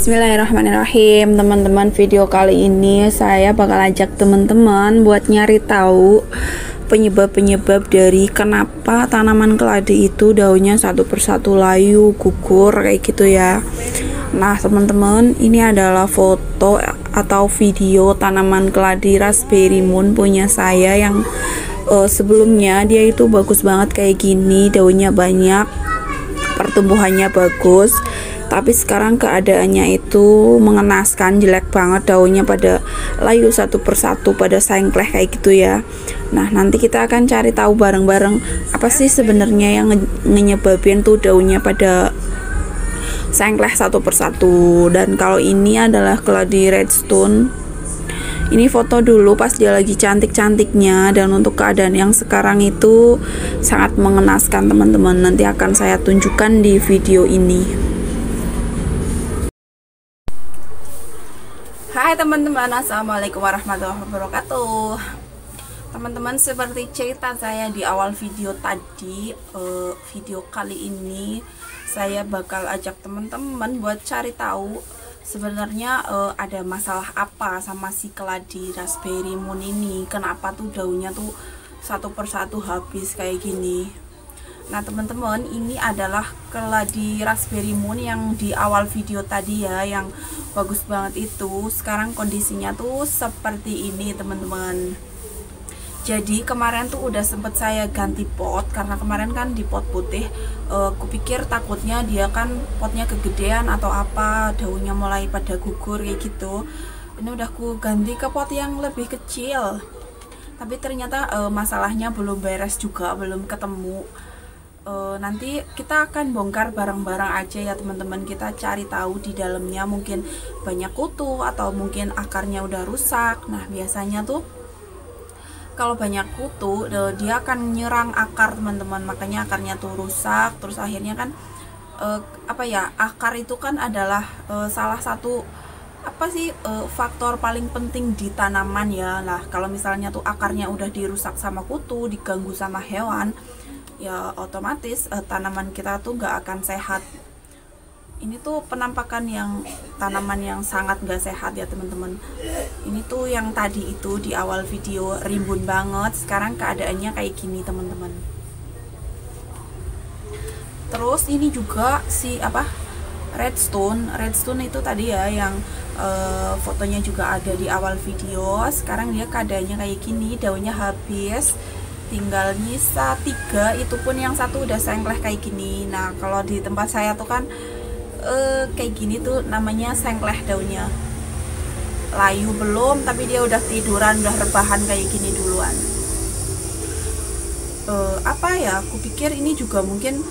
Bismillahirrahmanirrahim. Teman-teman, video kali ini saya bakal ajak teman-teman buat nyari tahu penyebab-penyebab dari kenapa tanaman keladi itu daunnya satu persatu layu, gugur kayak gitu ya. Nah teman-teman, ini adalah foto atau video tanaman keladi Raspberry Moon punya saya yang sebelumnya dia itu bagus banget kayak gini, daunnya banyak, pertumbuhannya bagus. Tapi sekarang keadaannya itu mengenaskan, jelek banget, daunnya pada layu satu persatu, pada sengkleh kayak gitu ya. Nah nanti kita akan cari tahu bareng-bareng apa sih sebenarnya yang menyebabkan tuh daunnya pada sengkleh satu persatu. Dan kalau ini adalah keladi redstone. Ini foto dulu pas dia lagi cantik-cantiknya, dan untuk keadaan yang sekarang itu sangat mengenaskan teman-teman. Nanti akan saya tunjukkan di video ini. Hai teman-teman, assalamualaikum warahmatullahi wabarakatuh. Teman-teman, seperti cerita saya di awal video tadi, video kali ini saya bakal ajak teman-teman buat cari tahu sebenarnya ada masalah apa sama si keladi Raspberry Moon ini. Kenapa tuh daunnya tuh satu persatu habis kayak gini. Nah teman-teman, ini adalah keladi Raspberry Moon yang di awal video tadi ya, yang bagus banget itu. Sekarang kondisinya tuh seperti ini teman-teman. Jadi kemarin tuh udah sempet saya ganti pot, karena kemarin kan di pot putih, kupikir takutnya dia kan potnya kegedean atau apa, daunnya mulai pada gugur kayak gitu. Ini udah ku ganti ke pot yang lebih kecil, tapi ternyata masalahnya belum beres juga, belum ketemu. Nanti kita akan bongkar bareng-bareng aja ya teman-teman. Kita cari tahu di dalamnya mungkin banyak kutu atau mungkin akarnya udah rusak. Nah biasanya tuh kalau banyak kutu dia akan nyerang akar teman-teman, makanya akarnya tuh rusak. Terus akhirnya kan akar itu kan adalah salah satu faktor paling penting di tanaman ya. Nah kalau misalnya tuh akarnya udah dirusak sama kutu, diganggu sama hewan, ya otomatis tanaman kita tuh nggak akan sehat. Ini tuh penampakan yang tanaman yang sangat nggak sehat ya teman-teman. Ini tuh yang tadi itu di awal video rimbun banget, sekarang keadaannya kayak gini teman-teman. Terus ini juga si redstone itu tadi ya yang fotonya juga ada di awal video. Sekarang dia keadaannya kayak gini, daunnya habis, tinggal nyisa 3, itu pun yang satu udah sengkleh kayak gini. Nah kalau di tempat saya tuh kan kayak gini tuh namanya sengkleh daunnya, layu belum tapi dia udah tiduran, udah rebahan kayak gini duluan. Aku pikir ini juga mungkin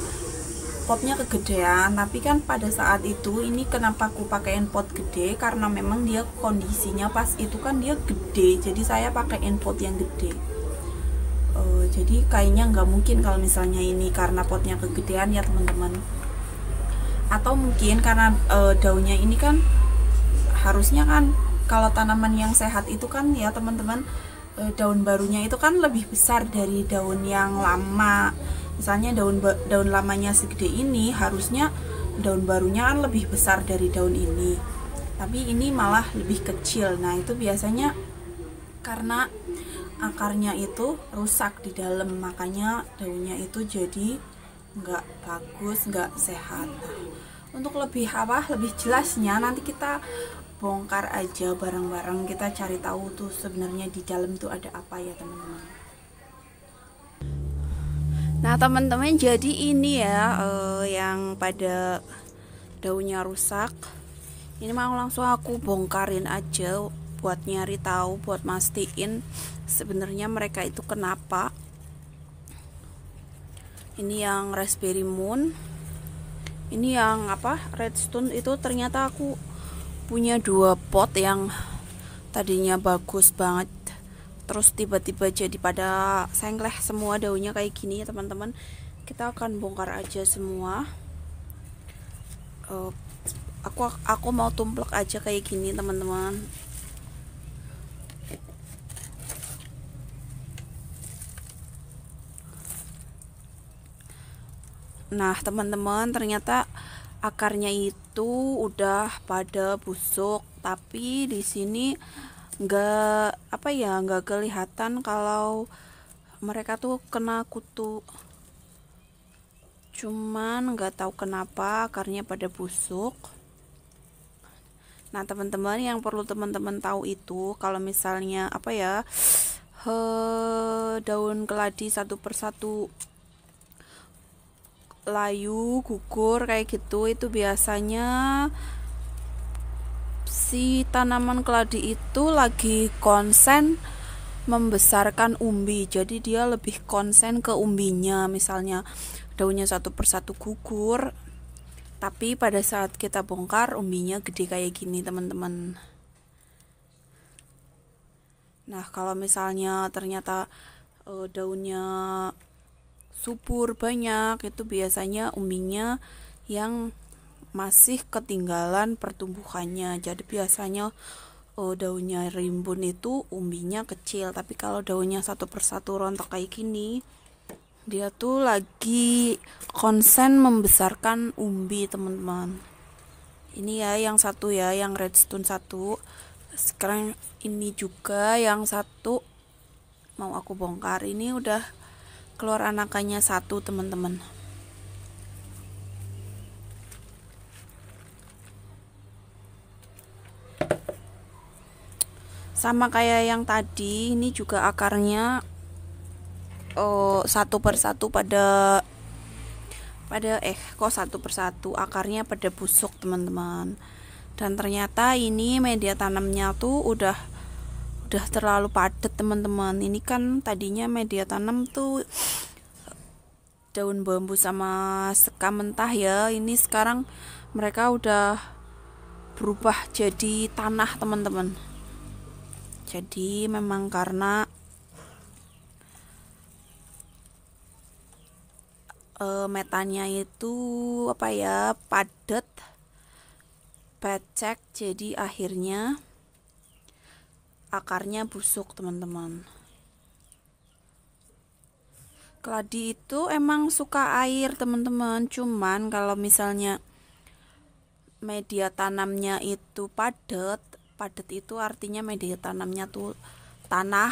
potnya kegedean, tapi kan pada saat itu ini kenapa aku pakaiin pot gede, karena memang dia kondisinya pas itu kan dia gede, jadi saya pakaiin pot yang gede. Jadi kayaknya nggak mungkin kalau misalnya ini karena potnya kegedean ya teman-teman. Atau mungkin karena daunnya ini kan harusnya kan kalau tanaman yang sehat itu kan ya teman-teman, daun barunya itu kan lebih besar dari daun yang lama. Misalnya daun lamanya segede ini, harusnya daun barunya kan lebih besar dari daun ini, tapi ini malah lebih kecil. Nah itu biasanya karena akarnya itu rusak di dalam, makanya daunnya itu jadi nggak bagus, nggak sehat. Nah, untuk lebih jelasnya nanti kita bongkar aja bareng-bareng, kita cari tahu tuh sebenarnya di dalam tuh ada apa ya teman-teman. Nah teman-teman, jadi ini ya yang pada daunnya rusak. Ini mau langsung aku bongkarin aja buat nyari tahu, buat mastiin sebenarnya mereka itu kenapa. Ini yang Raspberry Moon, ini yang redstone itu ternyata aku punya 2 pot yang tadinya bagus banget, terus tiba-tiba jadi pada sengkleh semua daunnya kayak gini ya teman-teman. Kita akan bongkar aja semua. Aku mau tumplek aja kayak gini teman-teman. Nah teman-teman, ternyata akarnya itu udah pada busuk, tapi di sini nggak kelihatan kalau mereka tuh kena kutu. Cuman nggak tahu kenapa akarnya pada busuk. Nah teman-teman, yang perlu teman-teman tahu itu kalau misalnya daun keladi satu persatu layu gugur kayak gitu, itu biasanya si tanaman keladi itu lagi konsen membesarkan umbi, jadi dia lebih konsen ke umbinya. Misalnya daunnya satu persatu gugur, tapi pada saat kita bongkar umbinya gede kayak gini teman-teman. Nah kalau misalnya ternyata daunnya subur banyak, itu biasanya umbinya yang masih ketinggalan pertumbuhannya. Jadi biasanya daunnya rimbun itu umbinya kecil, tapi kalau daunnya satu persatu rontok kayak gini, dia tuh lagi konsen membesarkan umbi teman-teman. Ini ya yang satu ya, yang redstone satu. Sekarang ini juga yang satu mau aku bongkar. Ini udah keluar anakannya satu teman-teman. Sama kayak yang tadi, ini juga akarnya satu persatu pada kok satu persatu akarnya pada busuk teman-teman. Dan ternyata ini media tanamnya tuh udah terlalu padat teman-teman. Ini kan tadinya media tanam tuh daun bambu sama sekam mentah ya. Ini sekarang mereka udah berubah jadi tanah teman-teman. Jadi memang karena metannya itu padat, becek, jadi akhirnya akarnya busuk teman-teman. Keladi itu emang suka air teman-teman, cuman kalau misalnya media tanamnya itu padat itu artinya media tanamnya tuh tanah,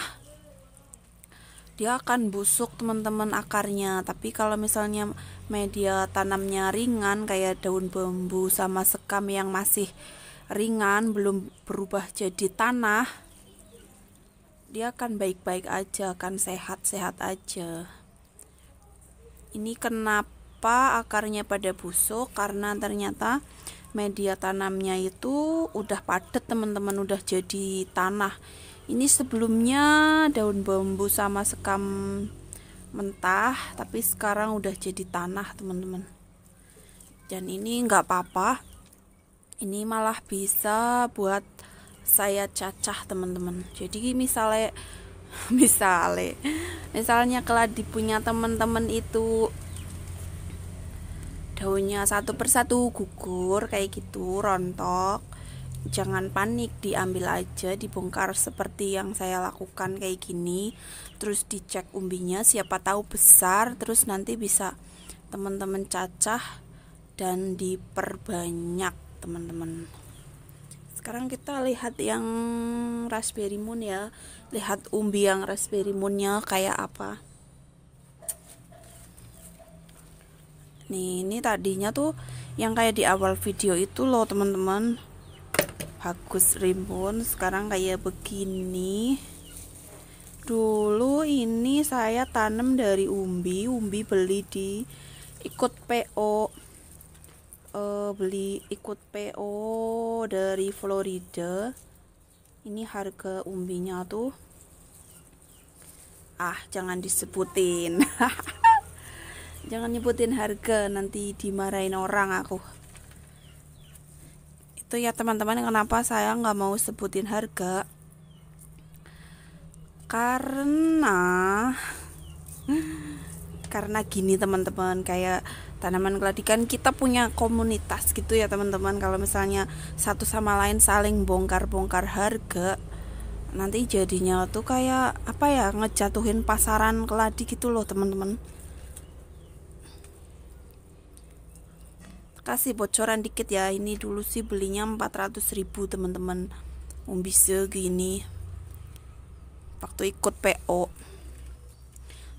dia akan busuk teman-teman akarnya. Tapi kalau misalnya media tanamnya ringan kayak daun bambu sama sekam yang masih ringan, belum berubah jadi tanah, dia akan baik-baik aja, akan sehat-sehat aja. Ini kenapa akarnya pada busuk, karena ternyata media tanamnya itu udah padat teman-teman, udah jadi tanah. Ini sebelumnya daun bambu sama sekam mentah, tapi sekarang udah jadi tanah teman-teman. Dan ini nggak apa-apa, ini malah bisa buat saya cacah teman-teman. Jadi misalnya keladi punya teman-teman itu daunnya satu persatu gugur kayak gitu, rontok, jangan panik, diambil aja, dibongkar seperti yang saya lakukan kayak gini, terus dicek umbinya, siapa tahu besar, terus nanti bisa teman-teman cacah dan diperbanyak teman-teman. Sekarang kita lihat yang raspberry moon ya, lihat umbi yang raspberry moonnya kayak apa. Nih, ini tadinya tuh yang kayak di awal video itu loh teman-teman, bagus rimbun, sekarang kayak begini. Dulu ini saya tanam dari umbi beli di ikut PO, ikut PO dari Florida. Ini harga umbinya tuh jangan disebutin. Jangan nyebutin harga, nanti dimarahin orang aku. Itu ya teman-teman, kenapa saya nggak mau sebutin harga, karena gini teman-teman, kayak tanaman keladi kan kita punya komunitas gitu ya teman-teman. Kalau misalnya satu sama lain saling bongkar-bongkar harga, nanti jadinya tuh kayak ngejatuhin pasaran keladi gitu loh teman-teman. kasih bocoran dikit ya, ini dulu sih belinya 400.000 teman-teman, umbi segini waktu ikut PO.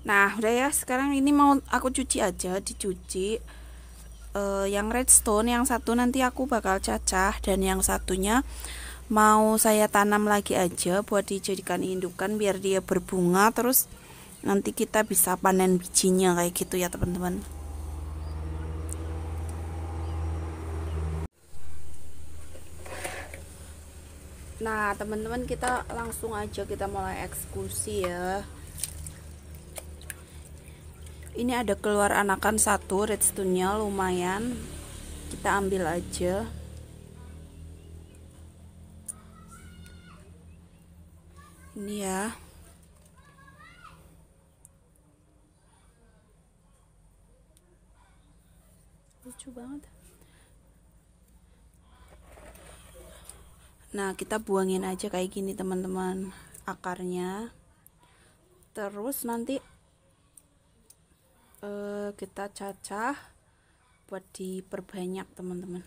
Nah udah ya, sekarang ini mau aku cuci aja, dicuci. Yang redstone yang satu nanti aku bakal cacah, dan yang satunya mau saya tanam lagi aja buat dijadikan indukan biar dia berbunga, terus nanti kita bisa panen bijinya kayak gitu ya teman-teman. Nah teman-teman, kita langsung aja kita mulai eksekusi ya. Ini ada keluar anakan satu, redstone-nya lumayan, kita ambil aja. Ini ya, lucu banget. Nah kita buangin aja kayak gini teman-teman akarnya, terus nanti kita cacah buat diperbanyak teman-teman.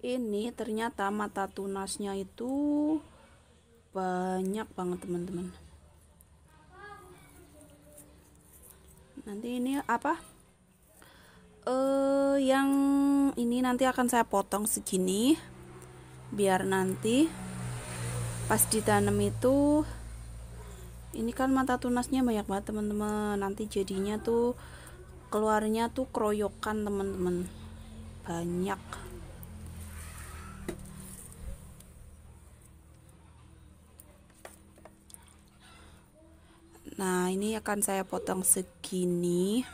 Ini ternyata mata tunasnya itu banyak banget teman-teman. Nanti ini apa, yang ini nanti akan saya potong segini biar nanti pas ditanam itu, ini kan mata tunasnya banyak banget teman-teman, nanti jadinya tuh keluarnya tuh keroyokan teman-teman, banyak. Nah ini akan saya potong segini.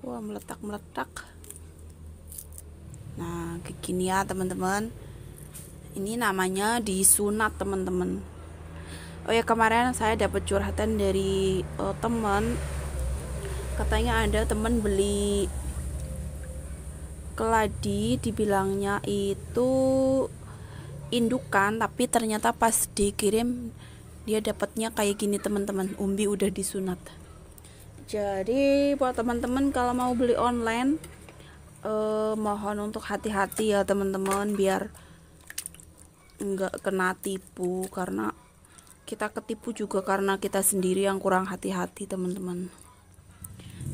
Wah meletak-meletak. Nah kayak gini ya teman-teman, ini namanya disunat teman-teman. Oh ya, kemarin saya dapat curhatan dari teman, katanya ada teman beli keladi, dibilangnya itu indukan, tapi ternyata pas dikirim dia dapatnya kayak gini teman-teman, umbi udah disunat. Jadi buat teman-teman kalau mau beli online, mohon untuk hati-hati ya teman-teman, biar nggak kena tipu, karena kita ketipu juga karena kita sendiri yang kurang hati-hati teman-teman.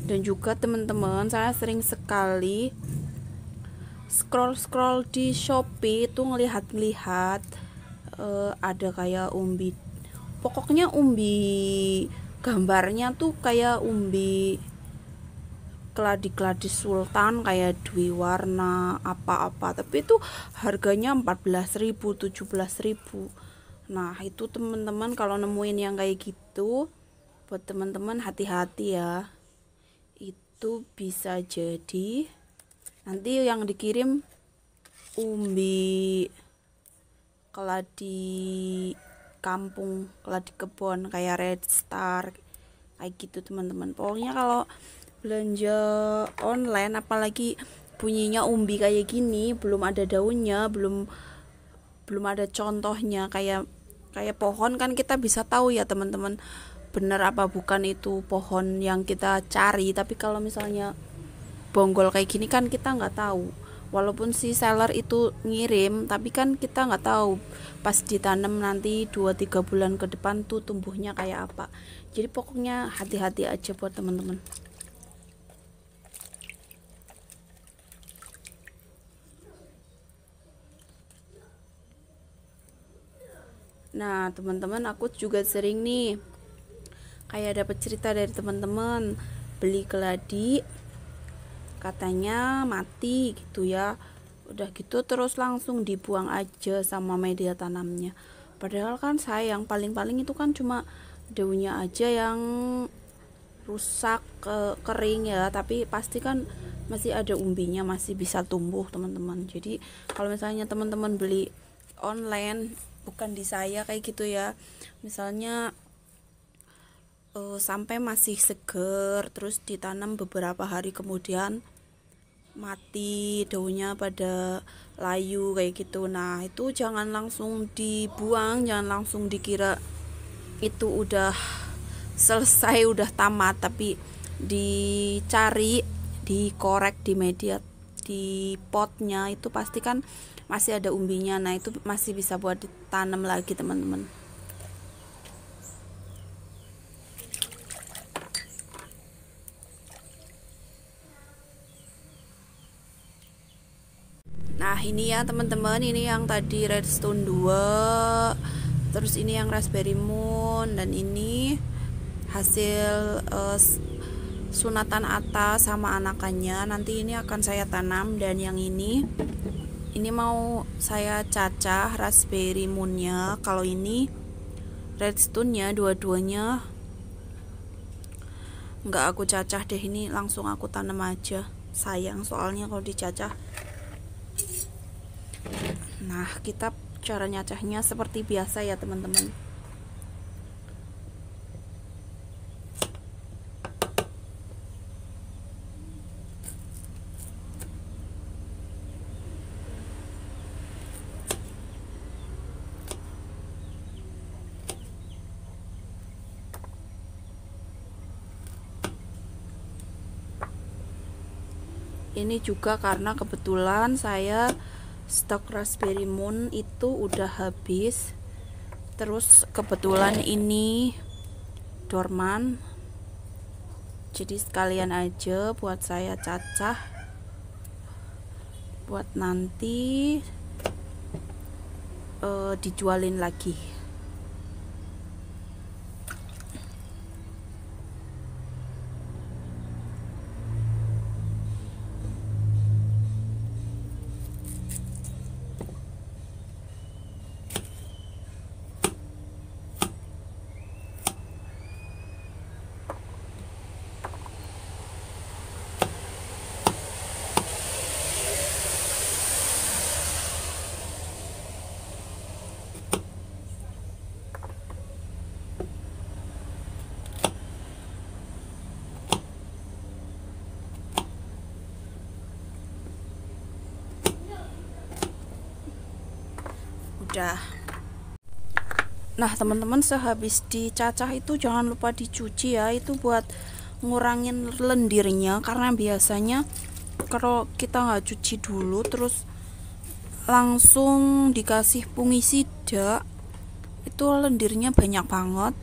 Dan juga teman-teman, saya sering sekali scroll di Shopee itu ngelihat ada kayak umbi, pokoknya umbi gambarnya tuh kayak umbi keladi-keladi sultan, kayak dwi warna apa-apa, tapi itu harganya 14.000, 17.000. Nah itu teman-teman kalau nemuin yang kayak gitu, buat teman-teman hati-hati ya, itu bisa jadi nanti yang dikirim umbi keladi kampung, keladi kebon kayak Red Star kayak gitu teman-teman. Pokoknya kalau belanja online, apalagi bunyinya umbi kayak gini, belum ada daunnya, belum ada contohnya, kayak pohon kan kita bisa tahu ya teman-teman, bener apa bukan itu pohon yang kita cari. Tapi kalau misalnya bonggol kayak gini kan kita nggak tahu, walaupun si seller itu ngirim, tapi kan kita nggak tahu pas ditanam nanti 2-3 bulan ke depan tuh tumbuhnya kayak apa. Jadi pokoknya hati-hati aja buat teman-teman. Nah teman-teman, aku juga sering nih kayak dapat cerita dari teman-teman beli keladi, katanya mati gitu ya, udah gitu terus langsung dibuang aja sama media tanamnya. Padahal kan sayang, paling-paling itu kan cuma daunnya aja yang rusak, kering ya, tapi pasti kan masih ada umbinya, masih bisa tumbuh teman-teman. Jadi kalau misalnya teman-teman beli online, bukan di saya kayak gitu ya, misalnya sampai masih seger terus ditanam beberapa hari kemudian mati daunnya pada layu kayak gitu, nah itu jangan langsung dibuang, jangan langsung dikira itu udah selesai, udah tamat, tapi dicari, dikorek di media, di potnya itu pasti kan masih ada umbinya. Nah itu masih bisa buat ditanam lagi teman-teman. Nah ini ya teman-teman, ini yang tadi redstone 2, terus ini yang raspberry moon, dan ini hasil sunatan atas sama anakannya. Nanti ini akan saya tanam, dan yang ini mau saya cacah raspberry moonnya. Kalau ini redstone nya dua-duanya nggak aku cacah deh, ini langsung aku tanam aja, sayang soalnya kalau dicacah. Nah kita cara nyacahnya seperti biasa ya teman-teman. Ini juga karena kebetulan saya stok raspberry moon itu udah habis, terus kebetulan ini dorman, jadi sekalian aja buat saya cacah buat nanti dijualin lagi. Udah. Nah teman-teman, sehabis dicacah itu jangan lupa dicuci ya, itu buat ngurangin lendirnya, karena biasanya kalau kita nggak cuci dulu terus langsung dikasih fungisida itu lendirnya banyak banget,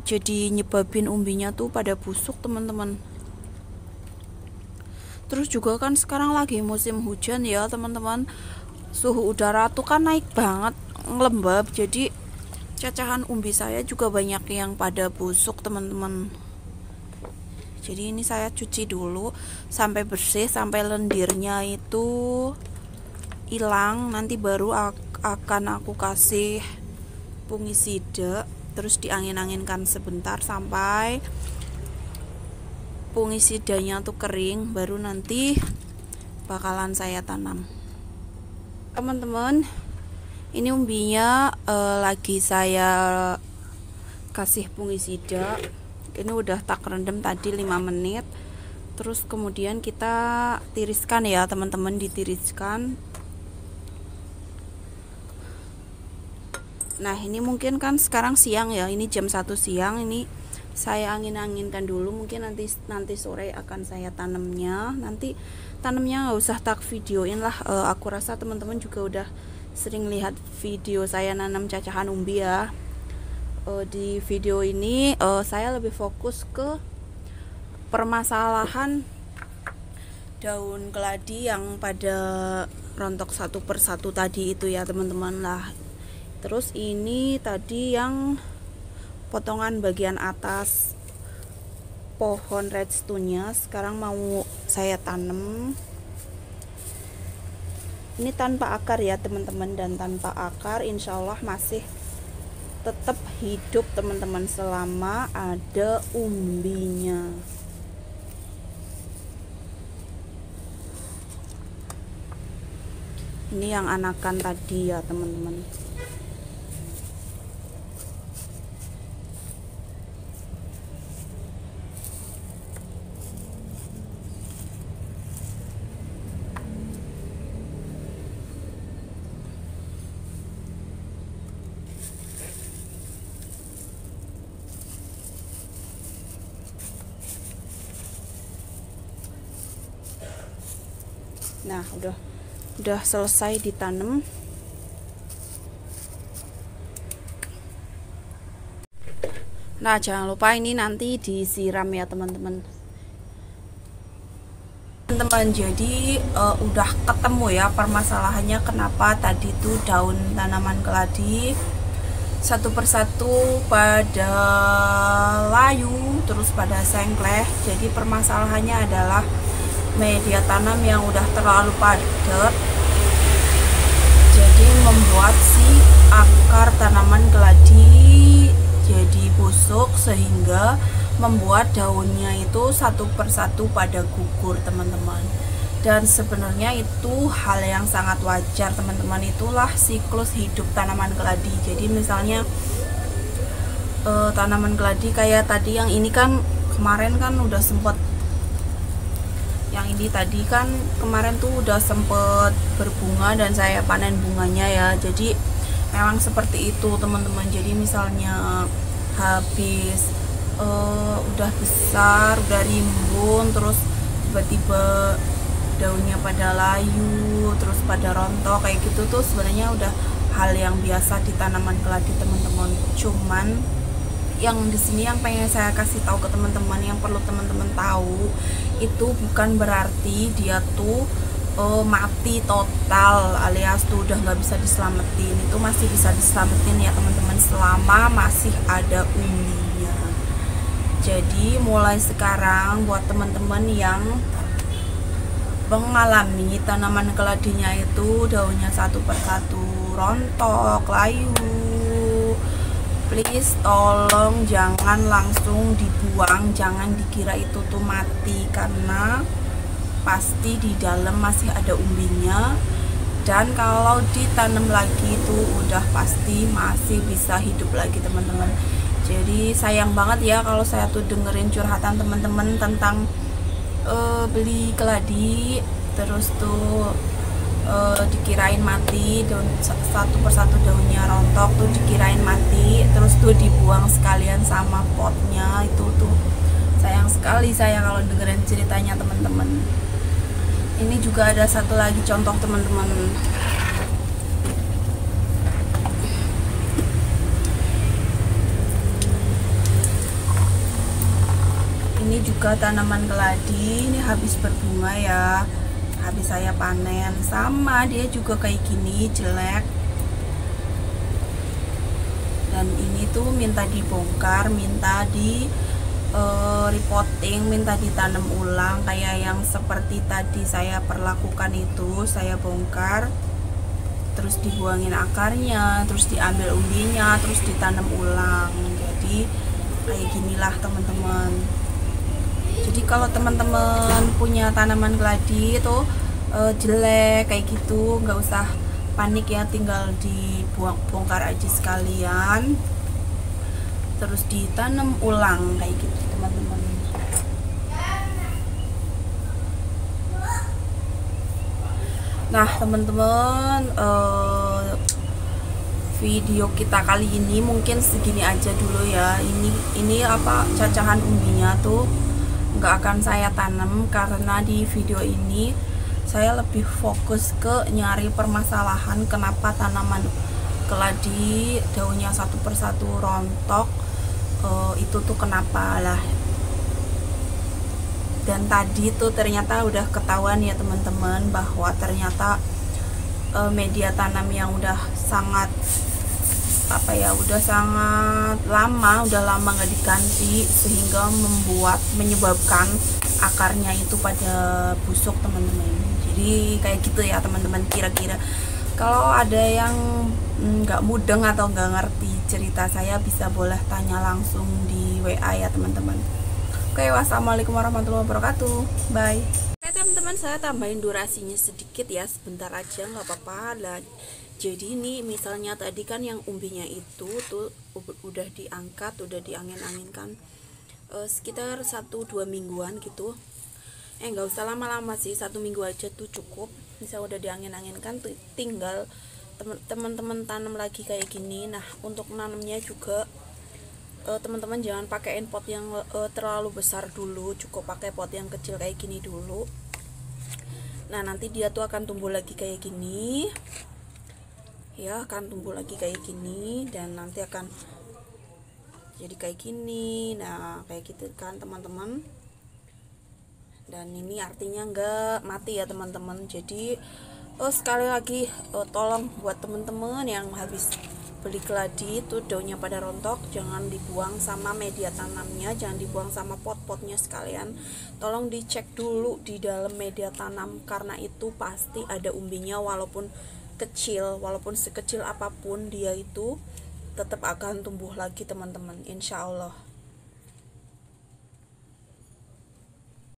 jadi nyebabin umbinya tuh pada busuk teman-teman. Terus juga kan sekarang lagi musim hujan ya teman-teman, suhu udara tuh kan naik banget, lembab, jadi cacahan umbi saya juga banyak yang pada busuk teman-teman. Jadi ini saya cuci dulu sampai bersih, sampai lendirnya itu hilang, nanti baru akan aku kasih fungisida, terus diangin-anginkan sebentar sampai fungisidanya tuh kering, baru nanti bakalan saya tanam. Teman-teman, ini umbinya lagi saya kasih fungisida. Ini udah tak rendam tadi 5 menit. Terus kemudian kita tiriskan ya teman-teman, ditiriskan. Nah ini mungkin kan sekarang siang ya, ini jam 1 siang, ini saya angin-anginkan dulu, mungkin nanti sore akan saya tanamnya. Nanti tanamnya nggak usah tak videoin lah, aku rasa teman-teman juga udah sering lihat video saya nanam cacahan umbi ya. Di video ini saya lebih fokus ke permasalahan daun keladi yang pada rontok satu persatu tadi itu ya teman-teman lah. Terus ini tadi yang potongan bagian atas pohon redstone-nya sekarang mau saya tanam. Ini tanpa akar ya teman-teman, dan tanpa akar insya Allah masih tetap hidup teman-teman selama ada umbinya. Ini yang anakan tadi ya teman-teman. Nah, udah selesai ditanam. Nah, jangan lupa ini nanti disiram ya teman-teman. Teman-teman, jadi udah ketemu ya permasalahannya kenapa tadi tuh daun tanaman keladi satu persatu pada layu, terus pada sengkleh. Jadi permasalahannya adalah media tanam yang udah terlalu padat, jadi membuat si akar tanaman keladi jadi busuk, sehingga membuat daunnya itu satu persatu pada gugur teman-teman. Dan sebenarnya itu hal yang sangat wajar teman-teman, itulah siklus hidup tanaman keladi. Jadi misalnya tanaman keladi kayak tadi yang ini kan kemarin kan udah sempet, yang ini tadi kan kemarin tuh udah sempet berbunga dan saya panen bunganya ya. Jadi memang seperti itu teman-teman. Jadi misalnya habis udah besar, udah rimbun, terus tiba-tiba daunnya pada layu, terus pada rontok kayak gitu tuh sebenarnya udah hal yang biasa di tanaman keladi teman-teman. Cuman yang di sini yang pengen saya kasih tahu ke teman-teman, yang perlu teman-teman tahu, itu bukan berarti dia tuh mati total alias tuh udah nggak bisa diselamatin. Itu masih bisa diselamatin ya teman-teman, selama masih ada umbinya. Jadi mulai sekarang buat teman-teman yang mengalami tanaman keladinya itu daunnya satu persatu rontok, layu, please tolong jangan langsung dibuang, jangan dikira itu tuh mati, karena pasti di dalam masih ada umbinya. Dan kalau ditanam lagi itu udah pasti masih bisa hidup lagi teman-teman. Jadi sayang banget ya kalau saya tuh dengerin curhatan teman-teman tentang beli keladi terus tuh dikirain mati, daun satu persatu daunnya rontok tuh dikirain mati, terus tuh dibuang sekalian sama potnya. Itu tuh sayang sekali saya kalau dengerin ceritanya teman-teman. Ini juga ada satu lagi contoh teman-teman. Ini juga tanaman keladi, ini habis berbunga ya, habis saya panen. Sama dia juga kayak gini, jelek. Dan ini tuh minta dibongkar, minta di repotting, minta ditanam ulang kayak yang seperti tadi saya perlakukan itu. Saya bongkar, terus dibuangin akarnya, terus diambil umbinya, terus ditanam ulang. Jadi kayak ginilah teman-teman. Jadi kalau teman-teman punya tanaman keladi itu jelek kayak gitu, nggak usah panik ya, tinggal dibongkar aja sekalian, terus ditanam ulang kayak gitu teman-teman. Nah teman-teman, video kita kali ini mungkin segini aja dulu ya. Ini apa, cacahan umbinya tuh nggak akan saya tanam, karena di video ini saya lebih fokus ke nyari permasalahan kenapa tanaman keladi daunnya satu persatu rontok, itu tuh kenapa lah. Dan tadi tuh ternyata udah ketahuan ya teman-teman, bahwa ternyata media tanam yang udah sangat udah sangat lama, nggak diganti, sehingga menyebabkan akarnya itu pada busuk teman-teman. Jadi kayak gitu ya teman-teman. Kira-kira kalau ada yang nggak mudeng atau nggak ngerti cerita saya, bisa boleh tanya langsung di WA ya teman-teman. Oke, wassalamualaikum warahmatullahi wabarakatuh. Bye. Oke teman-teman, saya tambahin durasinya sedikit ya, sebentar aja, nggak apa-apa lah. Jadi ini misalnya tadi kan yang umbinya itu tuh udah diangkat, udah diangin-anginkan sekitar 1-2 mingguan gitu. Nggak usah lama-lama sih, 1 minggu aja tuh cukup. Bisa udah diangin-anginkan, tinggal teman-teman tanam lagi kayak gini. Nah untuk nanamnya juga teman-teman jangan pakaiin pot yang terlalu besar dulu, cukup pakai pot yang kecil kayak gini dulu. Nah, nanti dia tuh akan tumbuh lagi kayak gini ya, akan tumbuh lagi kayak gini dan nanti akan jadi kayak gini. Nah, kayak gitu kan teman-teman. Dan ini artinya enggak mati ya teman-teman. Jadi sekali lagi tolong buat teman-teman yang habis beli keladi itu daunnya pada rontok, jangan dibuang sama media tanamnya, jangan dibuang sama pot-potnya sekalian. Tolong dicek dulu di dalam media tanam, karena itu pasti ada umbinya, walaupun kecil, walaupun sekecil apapun dia itu tetap akan tumbuh lagi teman-teman, insya Allah.